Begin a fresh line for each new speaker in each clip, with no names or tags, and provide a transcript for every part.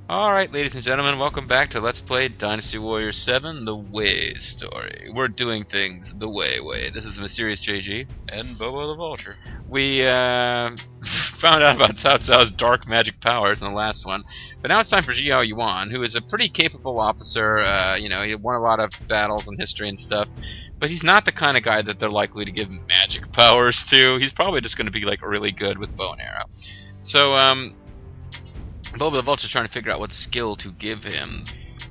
Alright, ladies and gentlemen, welcome back to Let's Play Dynasty Warriors 7, The Way story. We're doing things the way. This is Mysterious JG.
And Bobo the Vulture.
We found out about Cao Cao's dark magic powers in the last one, but now it's time for Xiahou Yuan, who is a pretty capable officer. He won a lot of battles in history and stuff, but he's not the kind of guy that they're likely to give magic powers to. He's probably just going to be like really good with bow and arrow. So, Bobo the Vulture's trying to figure out what skill to give him.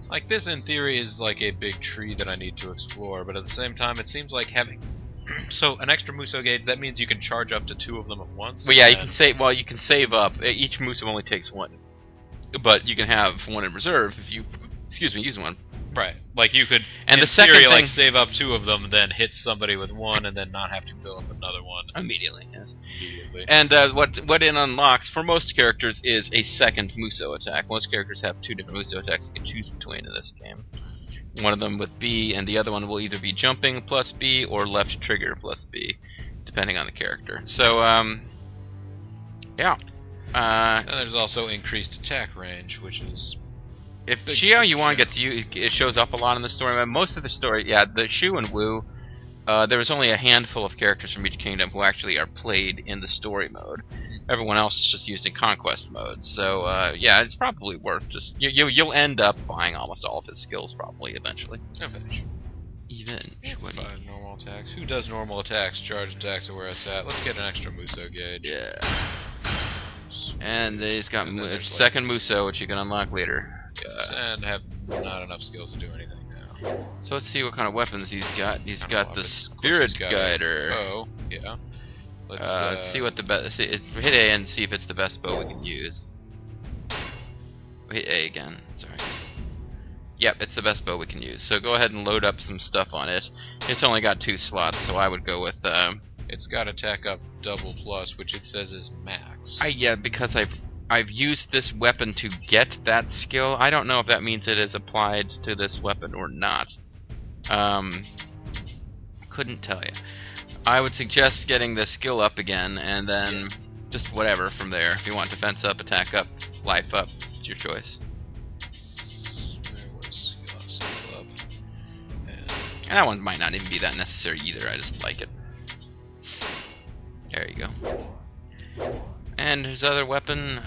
Like, this in theory is like a big tree that I need to explore, but at the same time it seems like having so an extra Muso gauge, that means you can charge up to 2 of them at once.
Well, yeah, you can save. Well, you can save up. Each Muso only takes 1, but you can have 1 in reserve if you, use 1.
Right. Like you could,
and
in
the second
theory,
thing,
like save up 2 of them, then hit somebody with 1, and then not have to fill up another one
immediately. Yes.
Immediately.
And what it unlocks for most characters is a second Muso attack. Most characters have 2 different Muso attacks you can choose between in this game. One of them with B, and the other one will either be jumping plus B or left trigger plus B, depending on the character. So, yeah.
And there's also increased attack range, which is...
If Xiahou Yuan gets used, it shows up a lot in the story. But most of the story, yeah, the Shu and Wu, there was only a handful of characters from each kingdom who actually are played in the story mode. Everyone else is just used in conquest mode. So yeah, it's probably worth just you'll end up buying almost all of his skills probably eventually.
Eventually. 5 normal attacks. Who does normal attacks? Charge attacks are where it's at. Let's get an extra Muso gauge.
Yeah. And he's got a second Muso, which you can unlock later.
And have not enough skills to do anything now.
So let's see what kind of weapons he's got. He's got the Spirit Guider.
Oh, yeah.
Let's see what the best. Hit A and see if it's the best bow we can use. Hit A again. Sorry. Yep, it's the best bow we can use. So go ahead and load up some stuff on it. It's only got 2 slots, so I would go with.
It's got attack up double plus, which it says is max.
Yeah, because I've used this weapon to get that skill. I don't know if that means it is applied to this weapon or not. Couldn't tell you. I would suggest getting the skill up again, and then just whatever from there. If you want defense up, attack up, life up, it's your choice.
Skill up.
And that one might not even be that necessary either. I just like it. There you go. And his other weapon,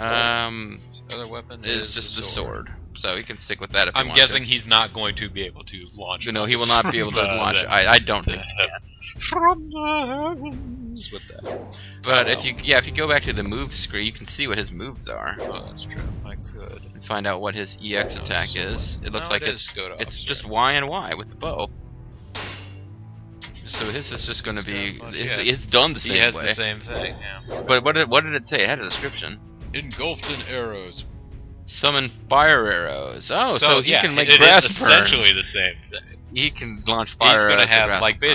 is just the sword. So he can stick with that if he wants to.
I'm guessing he's not going to be able to launch.
No, he will not be able to launch. I don't think he can.
From the heavens with that.
But if you go back to the move screen, you can see what his moves are.
Oh, that's true. I could.
And find out what his EX attack is. It looks like it's just Y and Y with the bow. So his is just going to be. It's done the same way.
He has the same thing. Yeah.
But what did it say? It had a description.
Engulfed in arrows.
Summon fire arrows. Oh, so he can make
it
grass
is
burn.
essentially the same thing.
He can launch fire arrows.
He's going to have like
burn.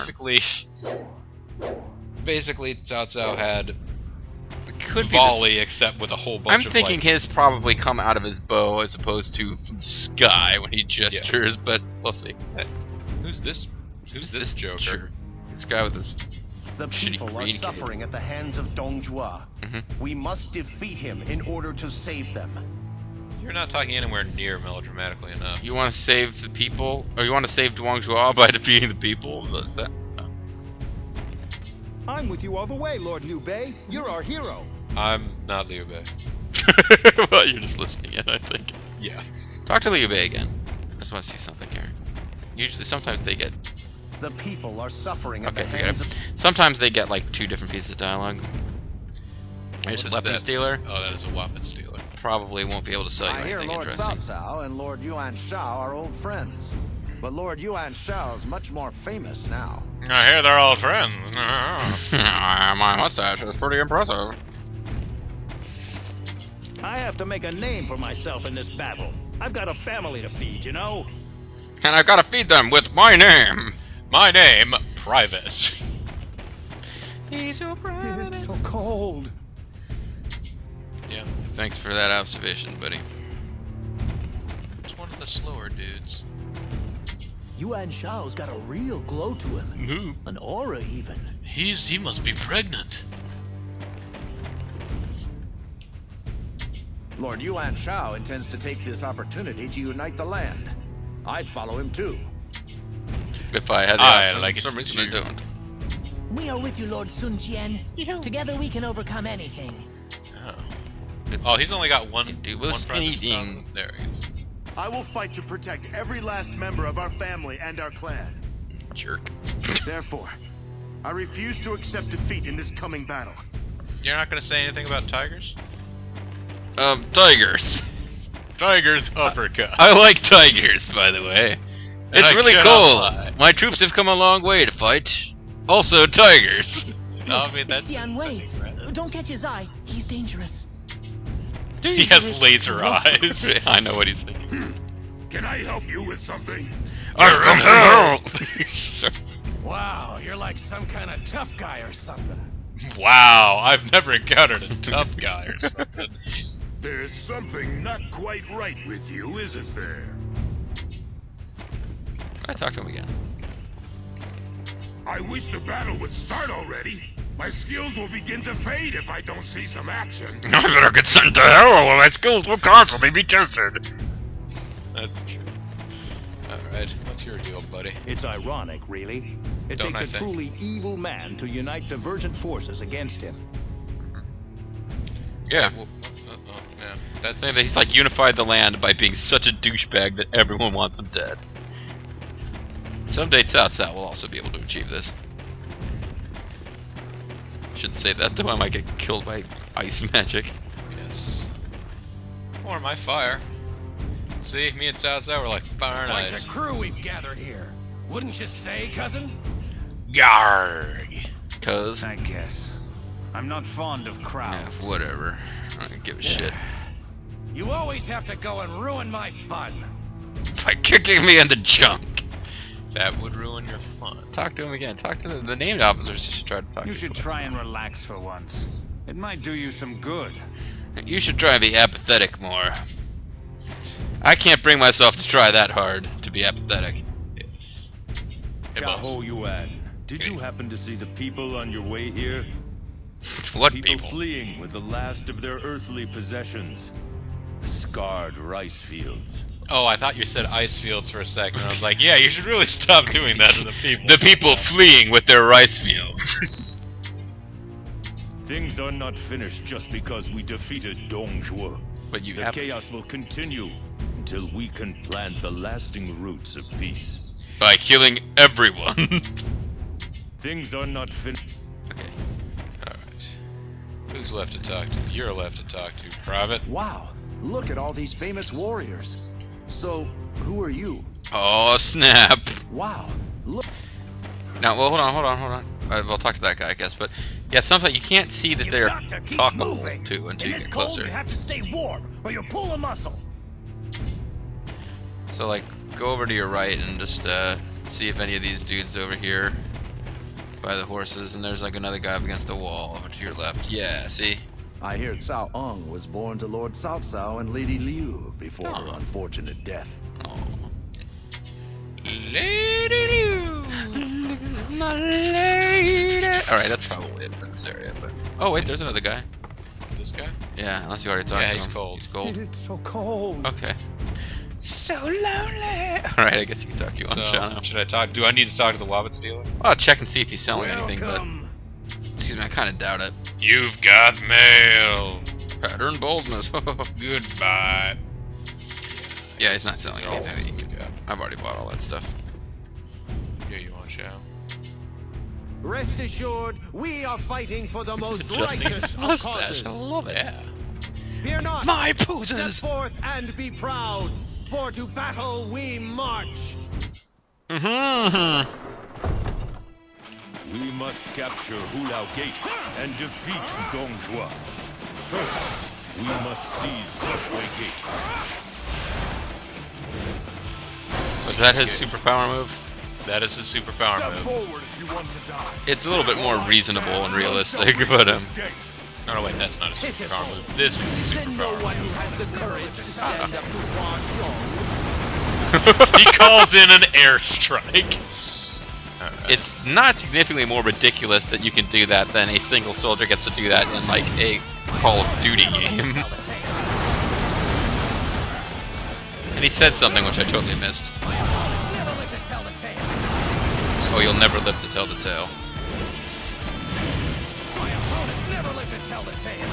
basically Cao Cao had
could
volley except with a whole bunch
I'm thinking his probably come out of his bow as opposed to sky when he gestures, but we'll see.
Hey, who's this? Who's this Joker?
This guy with this
The people are suffering at the hands of Dong Zhou. We must defeat him in order to save them.
You're not talking anywhere near melodramatically enough.
You want to save the people? Or you want to save Dong Zhou by defeating the people? What's that? Oh.
I'm with you all the way, Lord Liu Bei. You're our hero.
I'm not Liu Bei.
Well, you're just listening in, I think.
Yeah.
Talk to Liu Bei again. I just want to see something here. Usually, sometimes they get...
The people are suffering at
Okay,
the
forget
hands
it.
of...
Sometimes they get like 2 different pieces of dialogue. Here's a weapons dealer.
Oh, that is a weapons dealer.
Probably won't be able to sell you
I hear
anything
Lord
interesting.
Cao Cao and Lord Yuan Shao are old friends. But Lord Yuan Shao is much more famous now.
I hear they're old friends.
My mustache is pretty impressive.
I have to make a name for myself in this battle. I've got a family to feed, you know?
And I've got to feed them with my name.
My name, Private.
He's so private.
It's so cold.
Yeah.
Thanks for that observation, buddy.
It's one of the slower dudes.
Yuan Shao's got a real glow to him.
Who?
An aura, even.
He must be pregnant.
Lord Yuan Shao intends to take this opportunity to unite the land. I'd follow him too.
If I had the
I
option,
like
for some
it
reason I
too.
don't.
We are with you, Lord Sun Jian. Together we can overcome anything.
Oh, he's only got one.
Do
one
us
presence
anything.
on- There he is.
I will fight to protect every last member of our family and our clan.
Jerk.
Therefore, I refuse to accept defeat in this coming battle.
You're not gonna say anything about tigers?
Tigers.
Tigers uppercut.
I like tigers, by the way. It's
I
really
cannot
cool.
lie.
My troops have come a long way to fight. Also, tigers.
No, I mean, that's
It's Dian Wei.
right.
Don't catch his eye. He's dangerous.
He has laser eyes.
I know what he's thinking.
Can I help you with something?
I've come to help. Sorry.
Wow, you're like some kind of tough guy or something.
Wow, I've never encountered a tough guy or something.
There's something not quite right with you, isn't there?
I talked to him again.
I wish the battle would start already. My skills will begin to fade if I don't see some action.
I better get sent to hell, or my skills will constantly be tested.
That's true. Alright, what's your deal, buddy?
It's ironic, really. It
Don't I
takes a
say?
truly evil man to unite divergent forces against him.
Yeah.
Well, yeah, that's...
He's like unified the land by being such a douchebag that everyone wants him dead. Someday Cao Cao will also be able to achieve this. Shouldn't say that though, I might get killed by ice magic.
Yes. Or my fire. See, me and Cao Cao were like fire and
Like
ice.
the crew we've gathered here. Wouldn't you say, cousin?
Yarg!
Cuz,
I guess. I'm not fond of
yeah,
crowds.
whatever. I don't give a shit.
You always have to go and ruin my fun.
By kicking me in the junk.
That would ruin your fun.
Talk to him again. Talk to the named officers you should try to talk
You
to.
should try and relax for once. It might do you some good.
You should try and be apathetic more. I can't bring myself to try that hard to be apathetic.
Yes. Hey, boss.
Xiahou Yuan, did you happen to see the people on your way here?
What
People
people?
fleeing with the last of their earthly possessions. Scarred rice fields.
Oh, I thought you said ice fields for a second. I was like, yeah, you should really stop doing that to the people.
The people fleeing with their rice fields.
Things are not finished just because we defeated Dong Zhou.
But you
The
have
chaos will continue until we can plant the lasting roots of peace.
by killing everyone.
Things are not finished.
Okay.
Alright. Who's left to talk to? You're left to talk to, Private.
Wow, look at all these famous warriors. So, who are you?
Oh snap!
Wow, look.
Now, well, hold on. We'll talk to that guy, I guess. But yeah, sometimes you can't see that they're
got to keep
talkable
moving.
to until
In
you
this
get
cold,
closer.
you have to stay warm, or you'll pull a muscle.
So like, go over to your right and just see if any of these dudes over here by the horses, and there's like another guy up against the wall over to your left. Yeah, see?
I hear Cao Ong was born to Lord Cao Cao and Lady Liu before her
Oh.
unfortunate death.
Oh.
Lady Liu!
This is my lady. Alright, that's probably it for this area. But oh wait, there's another guy.
This guy?
Yeah, unless you already talked
Yeah,
to
he's
him.
cold.
He's cold.
It's so cold.
Okay. So lonely. Alright, I guess you can talk to you on the show now.
Should I talk? Do I need to talk to the Wobbits dealer?
I'll check and see if he's selling anything, but
Welcome.
excuse me, I kind of doubt it.
You've got mail.
Pattern boldness.
Goodbye.
Yeah, he's not selling
Oh,
anything.
yeah.
I've already bought all that stuff.
Here you want, Xiao.
Rest assured, we are fighting for the most
Adjusting
righteous
his
of
mustache.
causes.
I love it.
Yeah.
Fear not.
My
Step
poses.
forth and be proud, for to battle we march.
Mm-hmm.
We must capture Hulao Gate and defeat Dong Zhou. First, we must seize Subway Gate.
So is that his superpower move?
That is his superpower
Step
move.
forward if you want to die.
It's a little bit more reasonable and realistic, but
Oh no, wait, that's not a superpower move. This is a
Then no
superpower
one
move.
who has the courage to stand up to Huan Zhong.
He calls in an airstrike. Alright.
it's not significantly more ridiculous that you can do that than a single soldier gets to do that in like a Call of Duty game. And he said something which I totally missed.
My opponents never live to tell the tale.
Oh, you'll never live to tell the tale.
My opponents never live to tell the tale.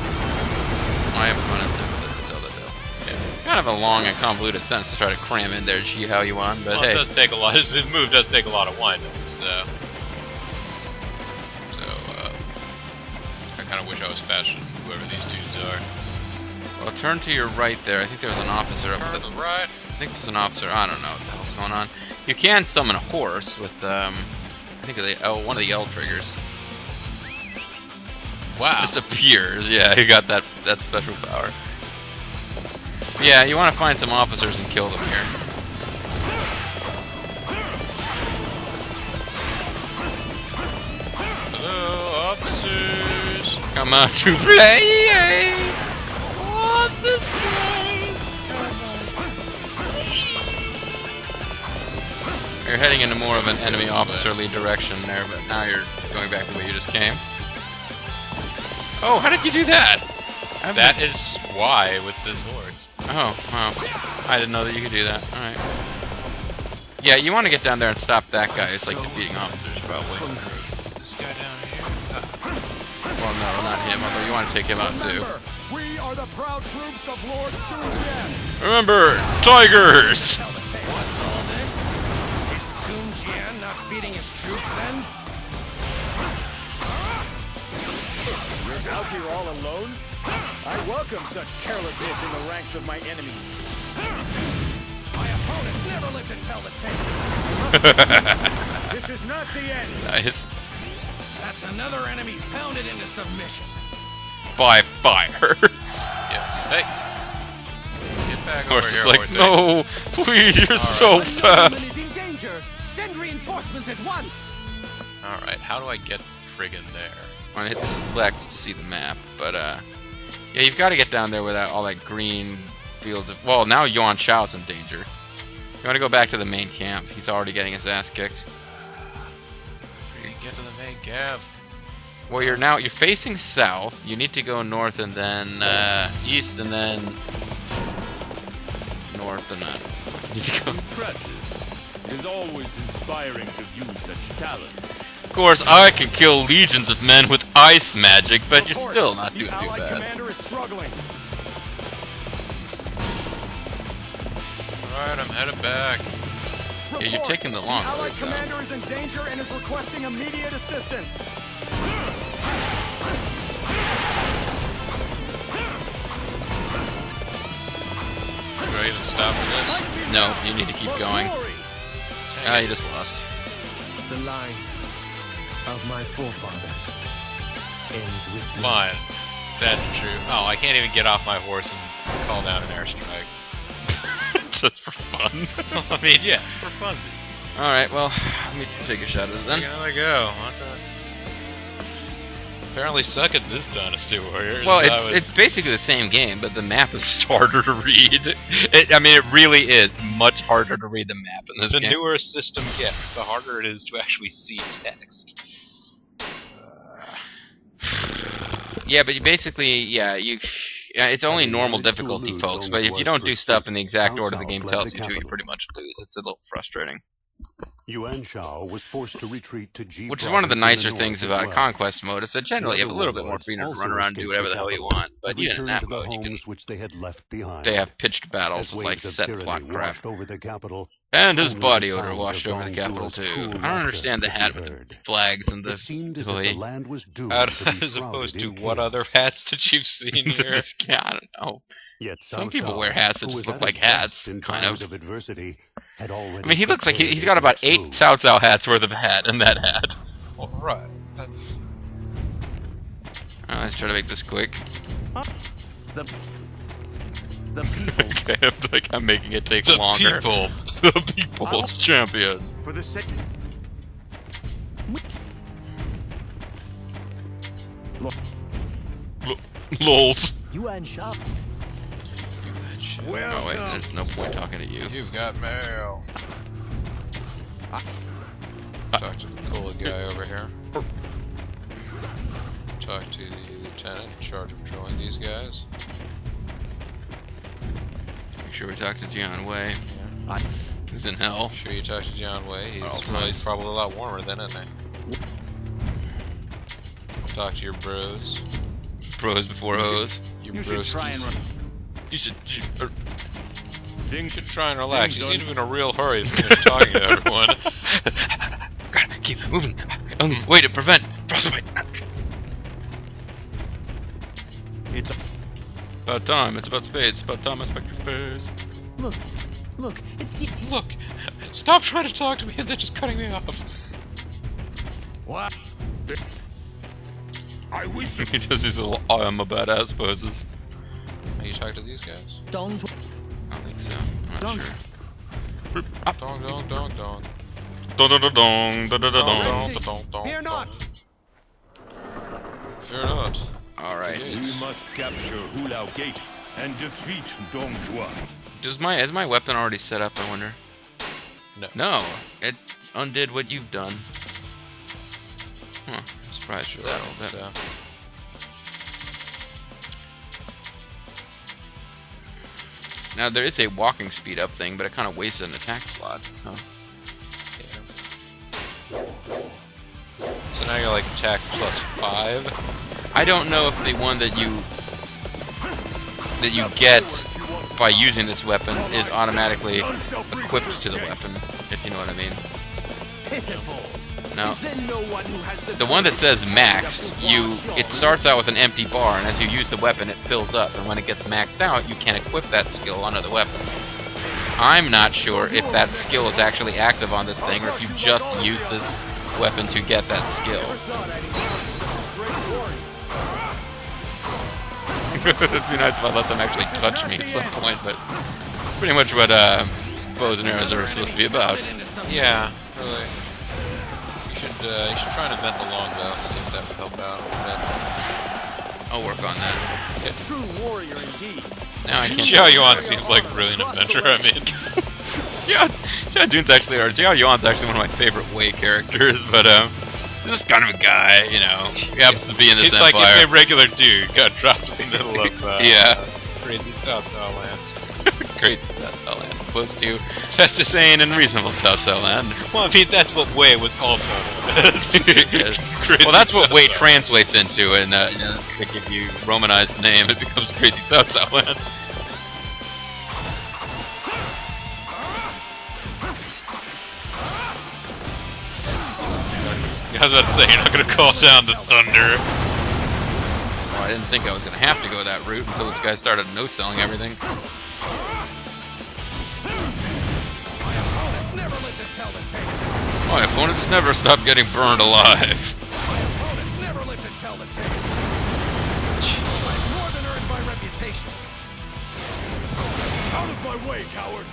My opponents never live to tell the tale. Yeah, it's kind of a long and convoluted sentence to try to cram in there, Xiahou Yuan, but
well,
hey.
it does take a lot. His move does take a lot of winding, so I kind of wish I was faster than whoever these dudes are.
Well, turn to your right there. I think there was an officer up
Turn
there.
to the right.
I think there's an officer. I don't know what the hell's going on. You can summon a horse with, I think one of the L triggers.
Wow.
Just appears. Yeah, you got that special power. Yeah, you want to find some officers and kill them here.
Hello, officers.
Come on to play on the sides. You're heading into more of an enemy officerly direction there, but now you're going back the way you just came. Oh, how did you do that?
That is why with this horse.
Oh, wow. I didn't know that you could do that. Alright. Yeah, you want to get down there and stop that guy. It's like defeating officers, probably.
This guy down here.
Well, no, not him, although you want to take him out too.
We are the proud troops of Lord Sun Jian.
Remember, tigers!
What's all this? Is Sun Jian not feeding his troops then?
You're out here all alone? I welcome such carelessness in the ranks of my enemies.
My opponents never live to tell the tale.
This is not the end.
Nice.
That's another enemy pounded into submission.
By fire.
Yes. Hey. Get back over
Horse
here,
is like,
horsey.
no, please, you're so fast.
is in danger. Send reinforcements at once.
All right. How do I get friggin' there?
I hit select to see the map, but yeah, you've got to get down there without all that green fields of. Well, now Yuan Shao's in danger. You want to go back to the main camp. He's already getting his ass kicked.
Get to the main camp.
Well, you're facing south. You need to go north and then east and then north and then you need to go.
Impressive. It is always inspiring to view such talent.
Of course, I can kill legions of men with ice magic, but you're still not doing too bad.
Commander is struggling.
Alright, I'm headed back.
Yeah, you're taking the long
Allied
road, though.
commander is in danger and is requesting immediate assistance.
Do I even stop for this?
No, you need to keep going. Ah, you just lost.
The line of my forefathers ends with me.
Fine. That's true. Oh, I can't even get off my horse and call down an airstrike.
Just for fun.
I mean, yeah, it's for funsies.
Alright, well, let me take a shot at it then.
Take another go. What the? Apparently suck at this Dynasty Warriors.
Well, it's basically the same game, but the map is harder to read. I mean, it really is much harder to read the map in this
the
game.
newer a system gets, the harder it is to actually see text.
Yeah, but you basically, it's only normal difficulty, folks, but if you don't do stuff in the exact order the game tells you to, you pretty much lose. It's a little frustrating.
Yuan Shao was forced to retreat to Ji.
Which is one of the nicer things about Conquest mode, is that generally you have a little bit more freedom to run around and do whatever the hell you want, but even in that mode, they have pitched battles with, like, set plot crap. And his body odor washed over the capital, too. I don't understand the hat with the flags and the toy.
As opposed to what other hats that you've seen here?
I don't know. Some people wear hats that just look like hats, kind of. I mean, he looks like he's got about 8 Cao Cao hats worth of hat in that hat.
Well, right. That's...
Let's try to make this quick.
The people.
Okay, I'm making it take longer. The people's champion.
For the sake.
Lols.
Yuan Shao.
Oh wait, there's no point talking to you.
You've got mail. Talk to the cool guy over here. Talk to the lieutenant in charge of patrolling these guys.
Make sure we talk to Jian Wei. Who's in hell?
Sure you talk to Jian Wei. He's
All
probably a lot warmer than, isn't he? Talk to your bros.
Bros before hoes.
You
should try and
You should
try and relax. You seem to be in a real hurry to finish talking to everyone.
Gotta keep moving. Only way to prevent frostbite.
It's
about time. It's about space. It's about time I spec your face.
Look, it's the...
Look! Stop trying to talk to me, they're just cutting me off.
what?
I wish to...
He does these little I am a badass poses.
How you talk to these guys?
Dong Zhou.
I don't think so. I'm not sure.
Dong, dong, dong, dong.
Dong dong dong dong dong dong.
Dong, dong,
Fear not.
Fear not.
Alright.
We must capture Hulao Gate and defeat Dong Zhou.
Is my weapon already set up, I wonder?
No.
No. It undid what you've done. Huh. I'm surprised at that a little bit. Now there is a walking speed up thing, but it kind of wastes an attack slot, so...
Yeah. So now you're like attack +5?
I don't know if the one that you get by using this weapon is automatically equipped to the weapon, if you know what I mean.
Pitiful.
No.
Is there no one who has
The one that says max, it starts out with an empty bar, and as you use the weapon, it fills up, and when it gets maxed out, you can equip that skill on other weapons. I'm not sure if that skill is actually active on this thing, or if you just use this weapon to get that skill. It'd be nice if I let them actually touch me at some point, but it's pretty much what bows and arrows are supposed to be about.
Yeah, really. You should try and invent the longbow, see if that would help out a bit.
I'll work on that.
A true warrior indeed.
Now I can't.
Xiahou Yuan seems like a brilliant adventure, I mean.
Xiahou Yuan's actually one of my favorite Wei characters, but this is kind of a guy, you know. He happens to be in this
He's
empire.
like if a regular dude got dropped in the middle of
yeah.
crazy Cao Cao land.
Crazy Cao Cao land, supposed to sane and reasonable Cao Cao land.
Well, I mean that's what Wei was also known as.
Well, that's what Wei translates into, and like if you romanize the name, it becomes Crazy Cao Cao land.
I was about to say, you're not going to call down the thunder.
Well, I didn't think I was going to have to go that route until this guy started no-selling everything. My opponents never stop getting burned alive.
My opponents never live to tell the tale. I've more than earned my reputation.
Out of my way, cowards!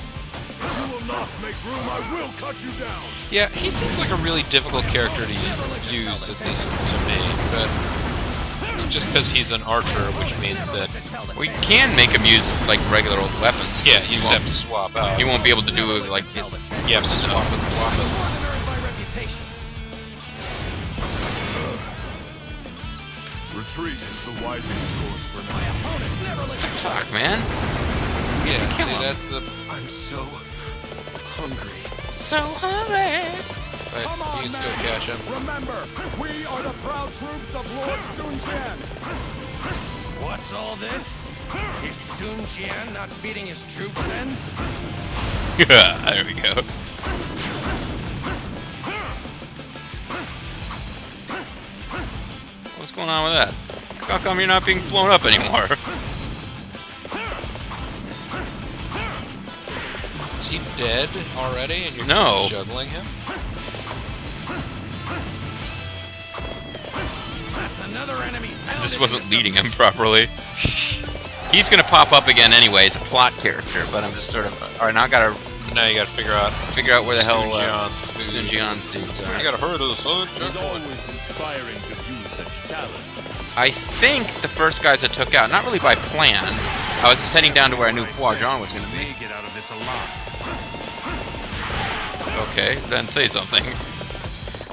If you will not make room, I will cut you down!
Yeah, he seems like a really difficult character to use, at least to me, but it's just because he's an archer, which means that...
We can make him use, like, regular old weapons.
Yeah, you just have to swap out.
He won't be able to do, like, his...
You have to swap it.
Retreat is the wisest course for now.
Fuck, man.
Yeah,
kill
see,
him.
that's the...
I'm so hungry.
So hungry.
But you can still catch him.
Remember, we are the proud troops of Lord Sun Jian.
What's all this? Is Sun Jian not feeding his troops then?
There we go. What's going on with that? How come you're not being blown up anymore?
Is he dead already and you're
No.
just juggling him?
That's another enemy.
This wasn't leading him properly. He's gonna pop up again anyway. He's a plot character, but I'm just sort of... Alright, now I gotta
Now you gotta figure out
where the hell
Sun
Sun
Jian's food.
Jian's dudes are.
I gotta hurry to the sun.
It's always inspiring to view such talent.
I think the first guys I took out, not really by plan. I was just heading down to where I knew Huazhong was gonna be.
Get out of this alive.
Okay, then say something.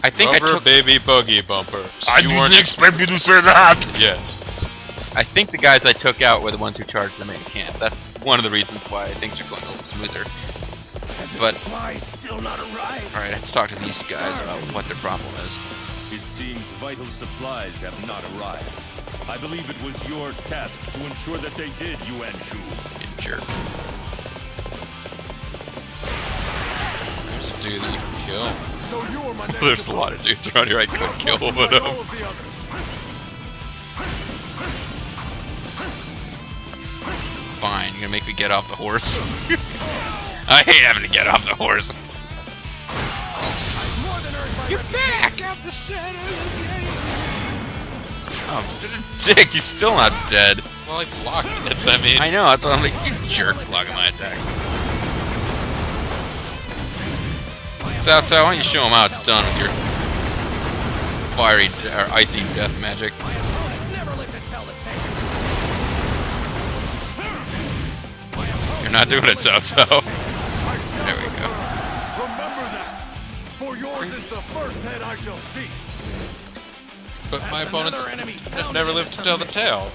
I think
Rubber
I took...
baby buggy bumpers.
I
You
didn't
weren't
expect you to say that!
Yes.
I think the guys I took out were the ones who charged the main camp. That's one of the reasons why things are going a little smoother. But
still not arrived.
alright, let's talk to these guys about what their problem is.
It seems vital supplies have not arrived. I believe it was your task to ensure that they did, Yuan Shu.
You jerk.
There's a dude that you can kill.
So you are my next
There's a lot of dudes around here I could kill, but
all of the others.
fine. You're gonna make me get off the horse. I hate having to get off the horse. You're back at the center. Oh, dick, he's still not dead.
Well, I blocked it, I mean.
I know, that's what I'm like, you jerk blocking my attacks. Cao Cao, why don't you show him how it's done with your fiery or icy death magic? You're not doing it, Cao Cao. There we go.
Remember that. For yours is the first head I shall see.
But my opponents never lived to tell the tale.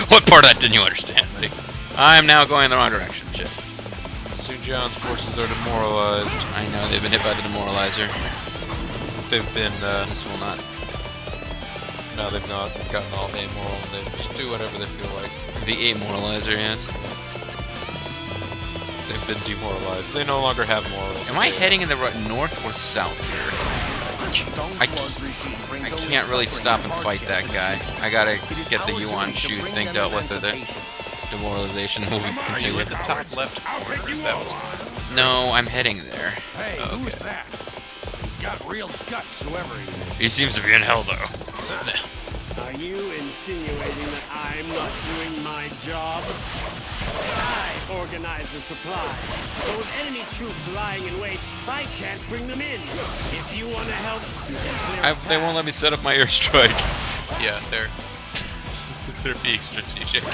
What part of that didn't you understand, buddy? I'm now going in the wrong direction. Shit.
Sun Jian's forces are demoralized.
I know, they've been hit by the demoralizer.
They've been,
This will not.
no, they've not gotten all amoral, and they just do whatever they feel like.
The amoralizer, yes.
They've been demoralized. They no longer have morals.
Am I heading in the north or south here? I can't really stop and fight that guy. I gotta get the Yuan Shu thing dealt with, or the demoralization will continue.
At the top left corner, because that was...
No, I'm heading there.
Hey, who's that? He's got real guts, whoever he is.
He seems to be in hell, though.
Are you insinuating that I'm not doing my job? I organize the supplies. But with enemy troops lying in wait, I can't bring them in. If you want to help, you can clear
They won't let me set up my airstrike.
Yeah, they're being strategic.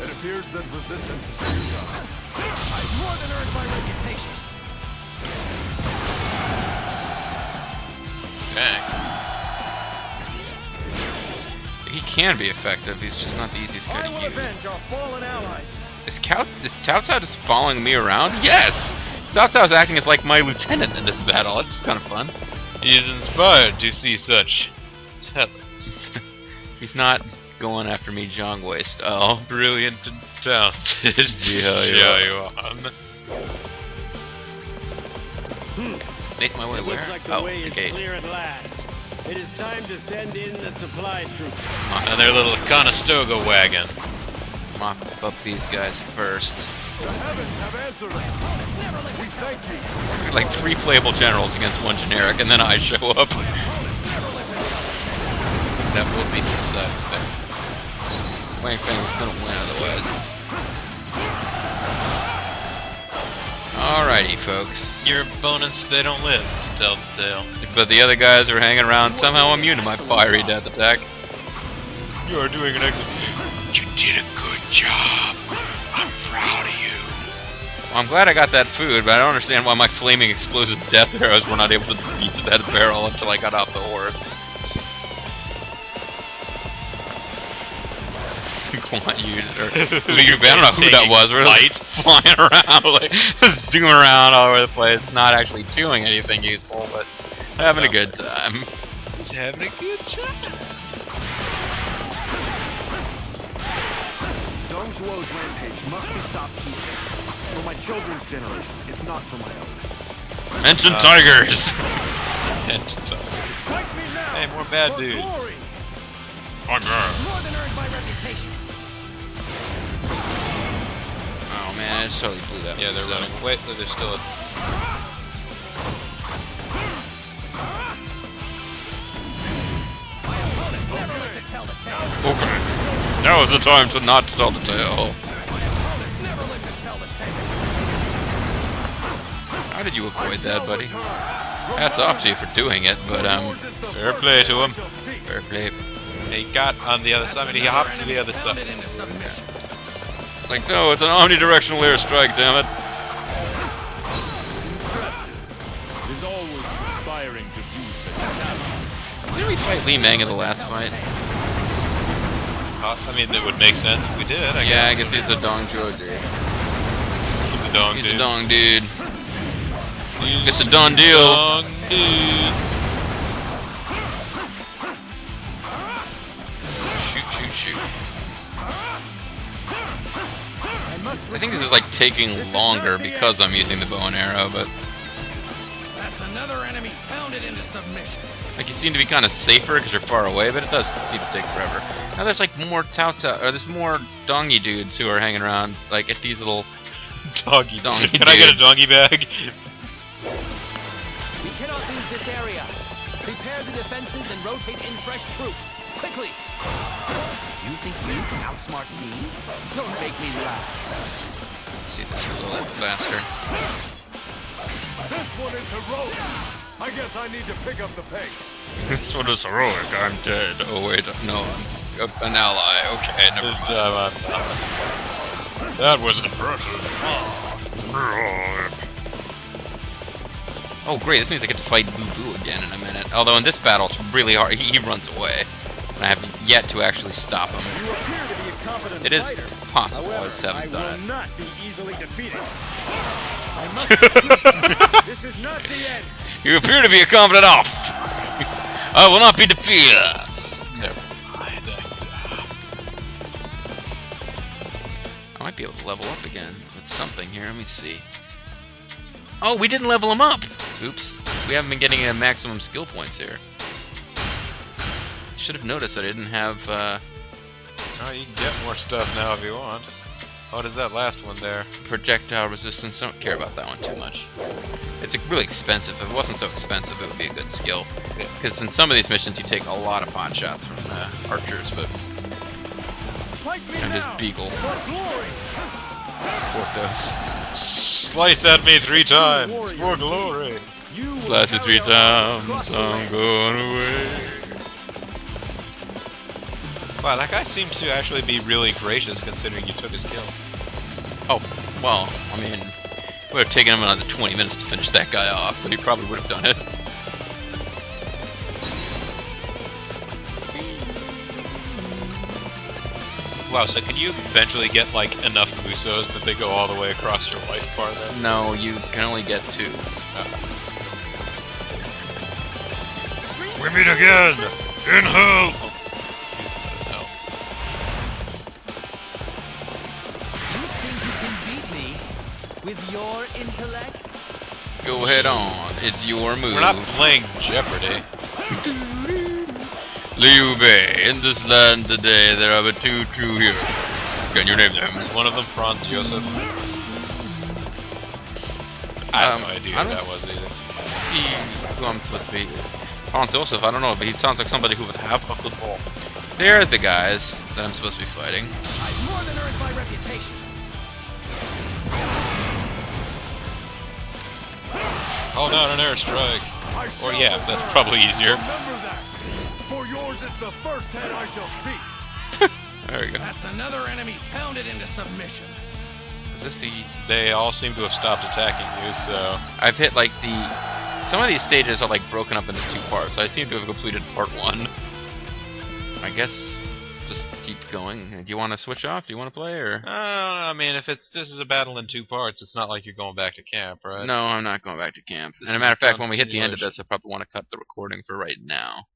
It appears that resistance is futile.
I've more than earned my reputation.
Dang.
He can be effective, he's just not the easiest guy to use.
Our fallen allies.
Is Cao Cao just following me around? Yes! Cao Cao's acting as like my lieutenant in this battle. That's kind of fun.
He is inspired to see such talent.
He's not going after me Zhang Wei style.
Brilliant and talented
Xiahou
Yuan.
Make my way where?
Looks like the way
the
is
gate.
clear at last. It is time to send in the supply troops.
And their little Conestoga wagon.
Mop up these guys first.
The heavens have answered us. We thank you.
Like 3 playable generals against 1 generic, and then I show up.
That will be decided.
Wang Fang was gonna win otherwise. Alrighty, folks.
Your opponents, they don't live to tell the tale.
But the other guys are hanging around, somehow immune to my fiery death attack.
You are doing an excellent job.
You did a good job. I'm proud of you.
Well, I'm glad I got that food, but I don't understand why my flaming explosive death arrows were not able to defeat that barrel until I got off the horse. Want you or Liu Bei, I don't know who that was. We're like flying around, like zooming around all over the place, not actually doing anything useful, but having a good time.
He's having a good time.
Dong Zhuo's rampage must be stopped here. For my children's generation, if not for my own.
Ancient tigers!
Ancient tigers. Hey, more bad dudes.
More than earned my reputation.
Oh man, I just totally blew that.
Yeah, they're running. Wait, there's still a...
My opponents never like to tell the tale.
Okay, now is the time to not tell the tale.
My opponents never like to tell the tale.
How did you avoid that, buddy? Hats off to you for doing it, but
fair play to him.
Fair play.
He got on the other side, I mean, he hopped to the other side.
It's like, no, it's an omnidirectional airstrike, damn it.
It is
we fight Li Meng in the last fight?
I mean, it would make sense if we did.
I guess he's a Dong Zhou dude.
He's a dong dude.
He's a dong dude. It's a done deal.
Dong dudes.
Shoot. I think this is like taking longer because I'm using the bow and arrow, but
That's another enemy pounded into submission.
like you seem to be kind of safer because you're far away, but it does seem to take forever. Now there's like more there's more dongy dudes who are hanging around like at these little
Doggy.
dongy
Can I get a doggy bag?
We cannot lose this area. Prepare the defenses and rotate in fresh troops. Quickly! You think you can outsmart me? Don't make me laugh.
Let's see if this is a little bit faster.
This one is heroic. I guess I need to pick up the pace.
This one is heroic. I'm dead. Oh wait, no, I'm an ally. Okay, never
This
mind.
time I'm not. That was impressive.
Oh great, this means I get to fight Boo Boo again in a minute. Although in this battle it's really hard. He runs away. And I have yet to actually stop him.
You appear to be a competent
It is
fighter.
possible, I
However,
just haven't done
I
it.
will not be easily defeated. I must teach. This is not the end.
You appear to be a competent off. I will not be defeated.
Never mind.
I might be able to level up again with something here. Let me see. Oh, we didn't level him up. Oops. We haven't been getting maximum skill points here. Should have noticed that I didn't have.
Oh, you can get more stuff now if you want. What is that last one there?
Projectile resistance. Don't care about that one too much. It's really expensive. If it wasn't so expensive, it would be a good skill. Because in some of these missions, you take a lot of pot shots from archers, but I'm just Beagle. Fourth dose.
Slice at me 3 times for glory.
Slice me 3 times. I'm going away.
Wow, that guy seems to actually be really gracious considering you took his kill.
Oh, well, I mean, it would have taken him another 20 minutes to finish that guy off, but he probably would have done it.
Wow, so can you eventually get like enough Musos that they go all the way across your life bar there?
No, you can only get 2.
We meet again in hell.
You think you can beat me with your intellect?
Go ahead on, it's your move.
We're not playing Jeopardy.
Liu Bei, in this land today there are but 2 true heroes. Can you name them?
One of them, Franz Josef. I have no idea
I
who
don't
that was either.
see who I'm supposed to be. Franz Josef, I don't know, but he sounds like somebody who would have a good ball. There's the guys that I'm supposed to be fighting.
I've more than earned my reputation.
Hold down an airstrike. Or yeah, that's probably easier.
Remember that. For yours is the first head I shall see.
There we go.
That's another enemy pounded into submission.
Is this the...
They all seem to have stopped attacking you, so...
I've hit like the... Some of these stages are like broken up into 2 parts. I seem to have completed part 1. I guess just keep going. Do you want to switch off? Do you want to play or?
I mean, if this is a battle in 2 parts, it's not like you're going back to camp, right?
No, I'm not going back to camp.
This
And a
is
matter of
a
fact, when we hit the end of
continuation.
this, I probably want to cut the recording for right now.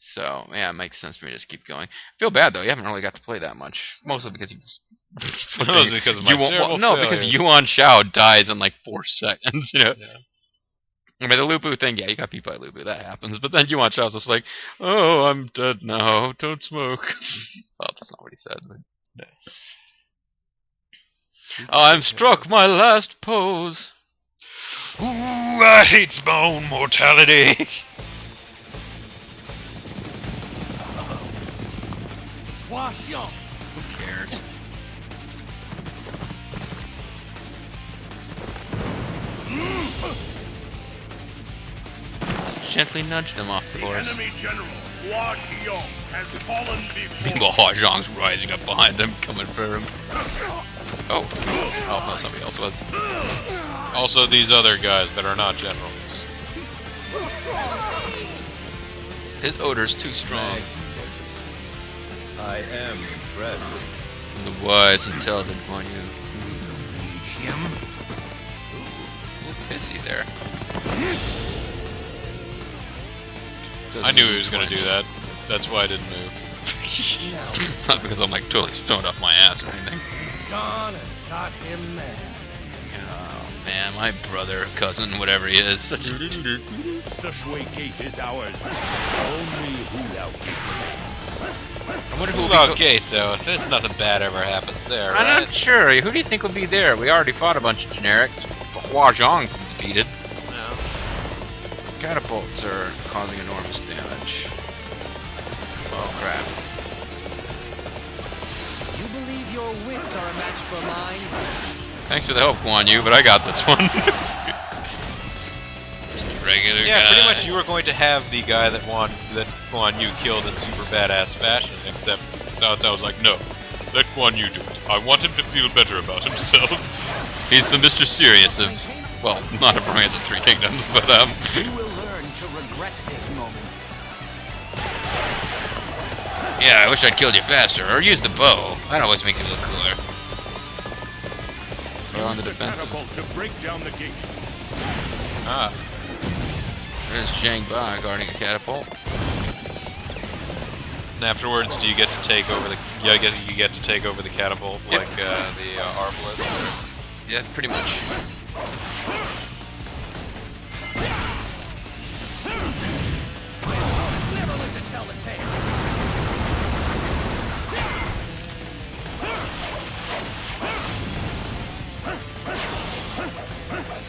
So, yeah, it makes sense for me to just keep going. I feel bad, though. You haven't really got to play that much. Mostly because you just...
Mostly because of my terrible
No, because
failures.
Yuan Xiahou dies in like 4 seconds, you know?
Yeah.
I mean, the Lupu thing, yeah, you got beat by Lupu. That happens. But then Yuan Xiao's just like, oh, I'm dead now. Don't smoke. Well, that's not what he said. But... I've struck my last pose.
Ooh, I hate my own mortality.
Who cares? Gently nudged him off the horse.
Enemy General Hua Xiong has fallen before.
Meanwhile, Hua Zhang's rising up behind him, coming for him. Oh, no, somebody else was.
Also, these other guys that are not generals.
His odor's too strong.
I am impressed.
The wise, intelligent Guan Yu.
Him?
A little pissy there.
I knew he was going to do that. That's why I didn't move.
Not because I'm like totally stoned off my ass or anything.
He's gone and got him mad.
Oh man, my brother, cousin, whatever he is.
Sushway Gate is ours. Only Hulao Gate.
I wonder who
Hulao Gate, though. If there's nothing bad ever happens there,
I'm
right?
not sure. Who do you think will be there? We already fought a bunch of generics. Hua Zhong's been defeated.
No.
Catapults are causing enormous damage. Oh crap.
You believe your wits are a match for mine?
Thanks for the help, Guan Yu, but I got this one. Just a regular guy.
Yeah, pretty much you were going to have the guy that Guan Yu killed in super badass fashion, except Cao Cao was like, no, let Guan Yu do it. I want him to feel better about himself.
He's the Mr. Serious of, well, not of Romance of Three Kingdoms, but
You will learn to regret this moment.
yeah, I wish I'd killed you faster, or used the bow. That always makes me look cooler. Well, on the defensive.
Catapult to break down the gate.
Ah.
There's Zhang Ba guarding a catapult.
And afterwards, do you get to take over the? Yeah, I guess you get to take over the catapult,
Yep.
like the arbalist.
Yeah, pretty much.
Never lived to tell the tale.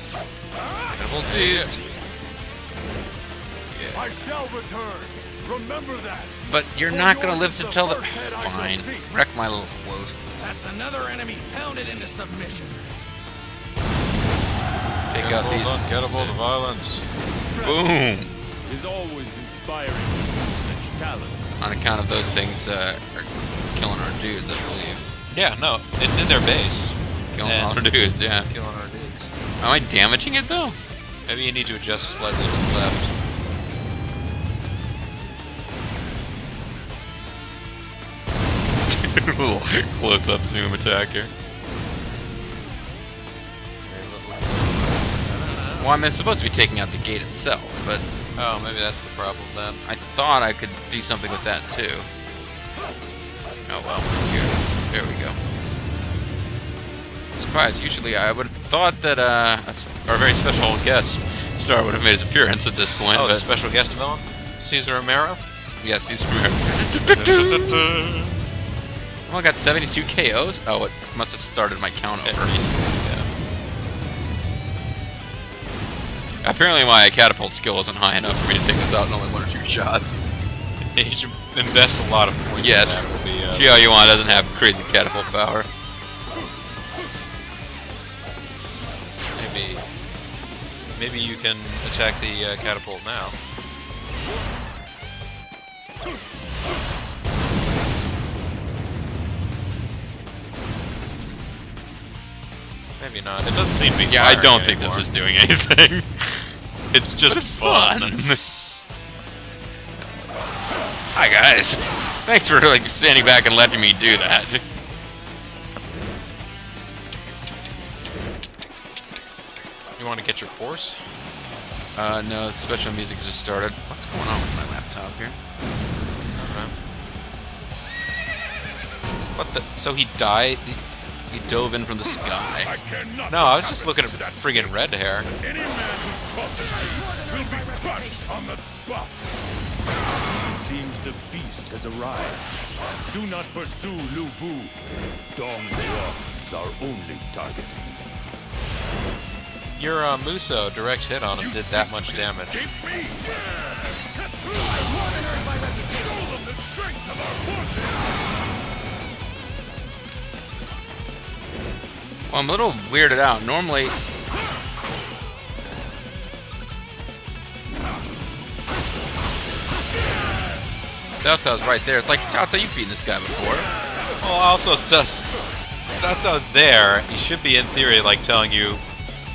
Catapult seized. Yeah.
I shall return. Remember that.
But you're not gonna live to tell the. Fine. Wreck my little quote.
That's another enemy pounded into submission.
Take out these.
Catapult of violence.
Boom!
It is always inspiring to use such talent.
On account of those things are killing our dudes, I believe.
Yeah, no, it's in their base.
Killing
And
all our dudes,
it's
yeah.
Killing our dudes.
Am I damaging it though?
Maybe you need to adjust slightly to the left.
Little close-up zoom attack here. Well, I mean, it's supposed to be taking out the gate itself, but
Oh, maybe that's the problem then.
I thought I could do something with that too. Oh well, here it is. There we go. I'm surprised. Usually I would have thought that our very special guest star would have made his appearance at this point.
Oh,
but
the special guest villain? Caesar Romero?
yes, he's from here. Well, I got 72 KOs. Oh, it must have started my count over.
Yeah.
Apparently my catapult skill isn't high enough for me to take this out in only 1 or 2 shots.
You should invest a lot of points.
Yes.
In that would be,
Xiahou Yuan doesn't have crazy catapult power.
Maybe you can attack the catapult now. Maybe not. It doesn't seem to be.
Yeah, I don't think
anymore.
this is doing anything. It's just fun. Hi guys. Thanks for like standing back and letting me do that.
You want to get your course?
No, special music's just started. What's going on with my laptop here? What the? So he died? He dove in from the sky.
No, I was just looking at friggin' red hair.
Any man who crosses me will be crushed on the spot.
It seems the beast has arrived. Do not pursue Lu Bu. Dong Zhou is our only target.
Your Muso direct hit on him did that much damage.
Well, I'm a little weirded out. Normally... Cao Cao's right there. It's like, Cao Cao, you've beaten this guy before.
Well, also, since Cao Cao's there, he should be, in theory, like, telling you,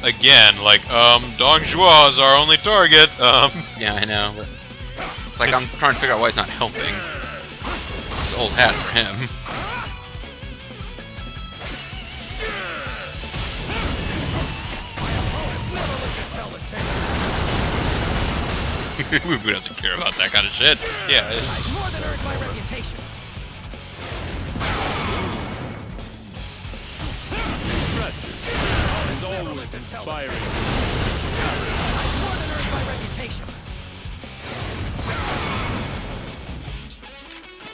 again, like, Dong Zhou is our only target,
Yeah, I know, but... It's like I'm trying to figure out why he's not helping. It's old hat for him. Who doesn't care about that kind of shit?
Yeah, it's
more than earned my reputation.
Impressive. Is always inspiring.
I've more than earned my reputation.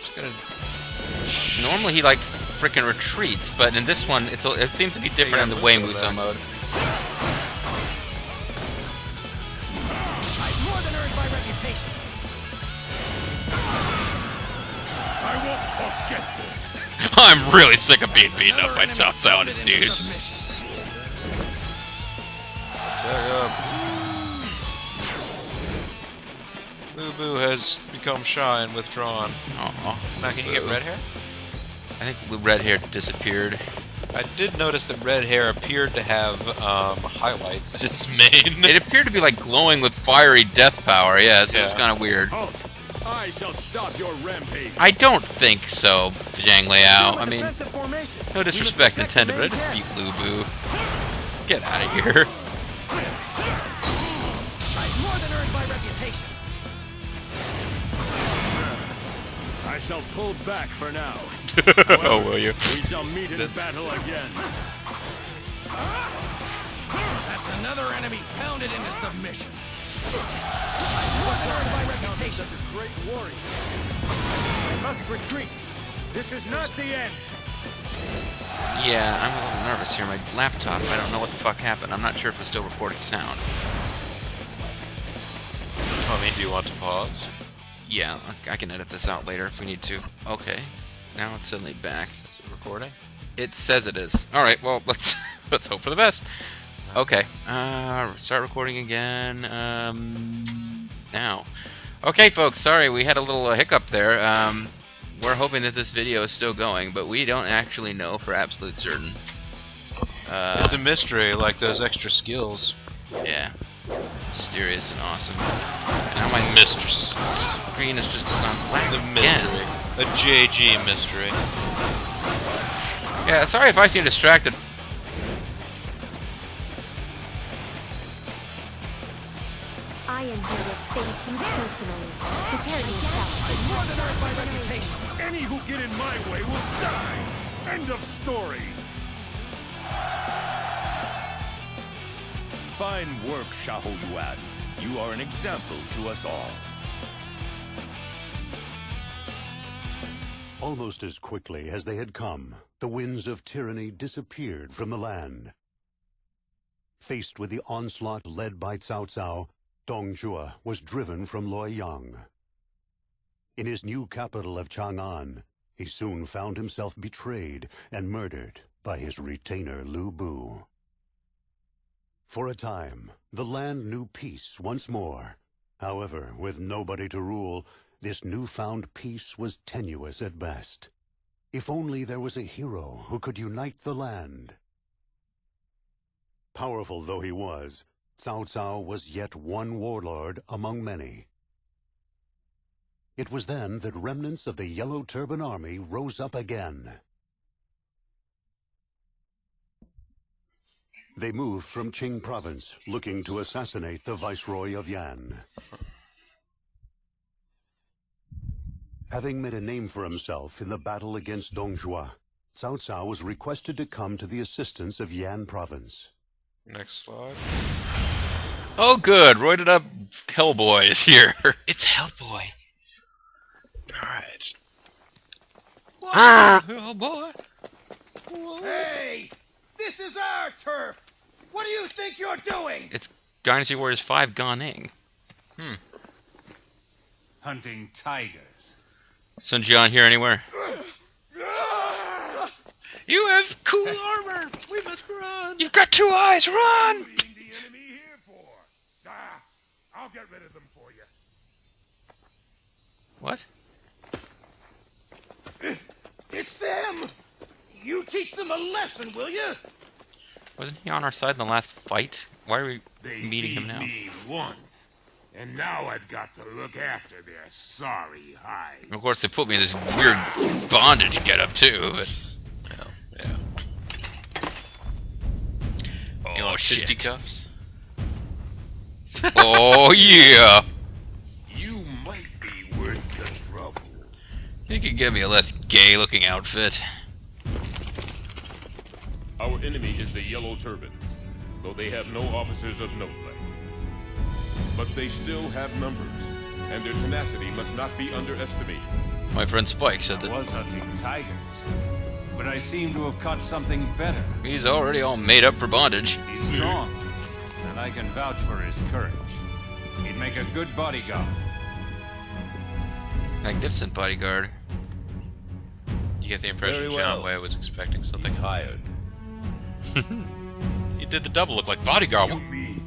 just gonna.
Normally he like frickin' retreats, but in this one it seems to be different in the Wei Muso mode.
I've more than earned my reputation.
I won't forget this.
I'm really sick of being beaten up by Cao Cao and his dudes.
Boo Boo has become shy and withdrawn.
Aw.
Now, can you get red hair?
I think the red hair disappeared.
I did notice that red hair appeared to have highlights in its mane.
It appeared to be like glowing with fiery death power, yeah, so it's kind of weird.
Halt! I shall stop your rampage.
I don't think so, Zhang Liao. I mean, no disrespect intended, but I just beat Lu Bu. Get out of here.
I've more than earned my reputation.
I shall pull back for now.
Oh, will you?
We shall meet in battle again.
That's another enemy pounded into submission. I've more than earned my reputation.
Such a great warrior. I must retreat. This is not the end.
Yeah, I'm a little nervous here. My laptop, I don't know what the fuck happened. I'm not sure if it's still recording sound.
I mean, do you want to pause?
Yeah, I can edit this out later if we need to. Okay, now it's suddenly back.
Is it recording?
It says it is. All right, well let's hope for the best. Okay, start recording again. Now. Okay, folks. Sorry, we had a little hiccup there. We're hoping that this video is still going, but we don't actually know for absolute certain.
It's a mystery, like those extra skills.
Yeah. Mysterious and awesome. And
It's
now my
mistress.
screen is just gone black
It's a
again.
mystery. A JG mystery.
Yeah, sorry if I seem distracted.
I am here to face you personally. Prepare yourself.
More than earned my reputation.
Any who get in my way will die. End of story. Fine work, Xiahou Yuan. You are an example to us all.
Almost as quickly as they had come, the winds of tyranny disappeared from the land. Faced with the onslaught led by Cao Cao, Dong Zhou was driven from Luoyang. In his new capital of Chang'an, he soon found himself betrayed and murdered by his retainer Lu Bu. For a time, the land knew peace once more. However, with nobody to rule, this newfound peace was tenuous at best. If only there was a hero who could unite the land. Powerful though he was, Cao Cao was yet one warlord among many. It was then that remnants of the Yellow Turban Army rose up again. They moved from Qing province, looking to assassinate the Viceroy of Yan. Having made a name for himself in the battle against Dong Zhou, Cao Cao was requested to come to the assistance of Yan province.
Next slide.
Oh, good. Roided up Hellboy is here.
It's Hellboy. Alright.
Ah!
boy.
Hey! This is our turf! What do you think you're doing?
It's Dynasty Warriors 5 Gone Ing.
Hunting tigers.
Sun Jian here anywhere?
You have cool armor! We must run!
You've got two eyes, run!
What are the enemy here for? I'll get rid of them for you.
What?
It's them! You teach them a lesson, will you?
Wasn't he on our side in the last fight? Why are we
They
meeting him
beat
now?
me once. And now I've got to look after their sorry hide.
Of course, they put me in this weird bondage getup too. But...
Yeah.
Oh,
you want
shit.
fisticuffs?
Oh yeah.
You might be worth the trouble.
You could give me a less gay-looking outfit.
Our enemy is the Yellow Turbans, though they have no officers of note left. But they still have numbers, and their tenacity must not be underestimated.
My friend Spike said that.
I was hunting tigers, but I seem to have caught something better.
He's already all made up for bondage.
He's strong, and I can vouch for his courage. He'd make a good bodyguard.
Magnificent bodyguard.
You get the impression John Wei was expecting something hired. He did the double look like bodyguard.
You mean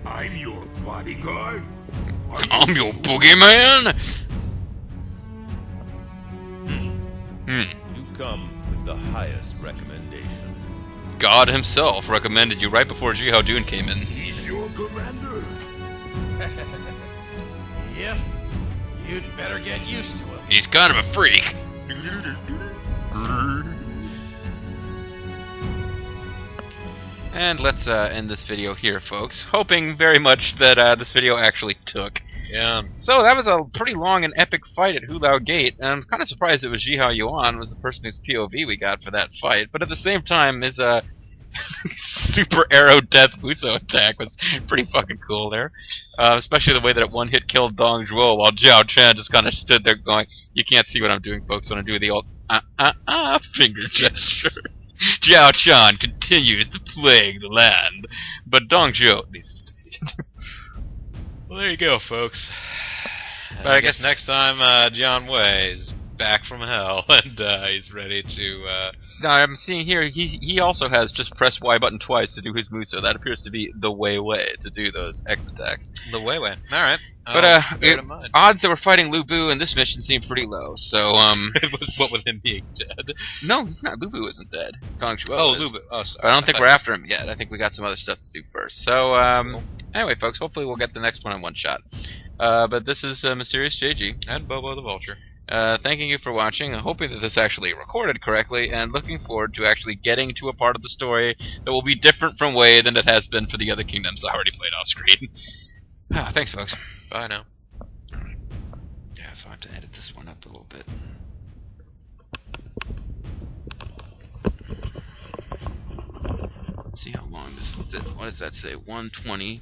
I'm your bodyguard?
I'm your boogeyman?
You come with the highest recommendation.
God himself recommended you right before Xiahou Yuan came in.
He's your commander.
Yep. You'd better get used to him.
He's kind of a freak. And let's end this video here, folks. Hoping very much that this video actually took.
Yeah.
So that was a pretty long and epic fight at Hulao Gate, and I'm kind of surprised it was Xiahou Yuan was the person whose POV we got for that fight. But at the same time, his super arrow death Buso attack was pretty fucking cool there. Especially the way that it one-hit killed Dong Zhou while Diao Chan just kind of stood there going, you can't see what I'm doing, folks, when I do the old finger gesture. Diao Chan continues to plague the land, but Dong Zhou is defeated.
Well, there you go, folks.
But
I guess next time John Wei is back from hell and he's ready to.
Now I'm seeing here he also has just press Y button twice to do his Muso. That appears to be the way to do those X attacks.
The way. All right.
But odds that we're fighting Lu Bu in this mission seem pretty low. So
what with him being dead?
No, he's not. Lu Bu isn't dead. Dong Zhou
Oh,
is.
Lu Bu. Oh, sorry.
But I don't think we're after him yet. I think we got some other stuff to do first. So anyway, folks, hopefully we'll get the next one shot. But this is Mysterious JG
and Bobo the Vulture.
Thanking you for watching, hoping that this actually recorded correctly, and looking forward to actually getting to a part of the story that will be different from Wei than it has been for the other kingdoms I already played off screen. Thanks, folks.
Bye now.
Yeah, so I have to edit this one up a little bit. See how long this what does that say? 120.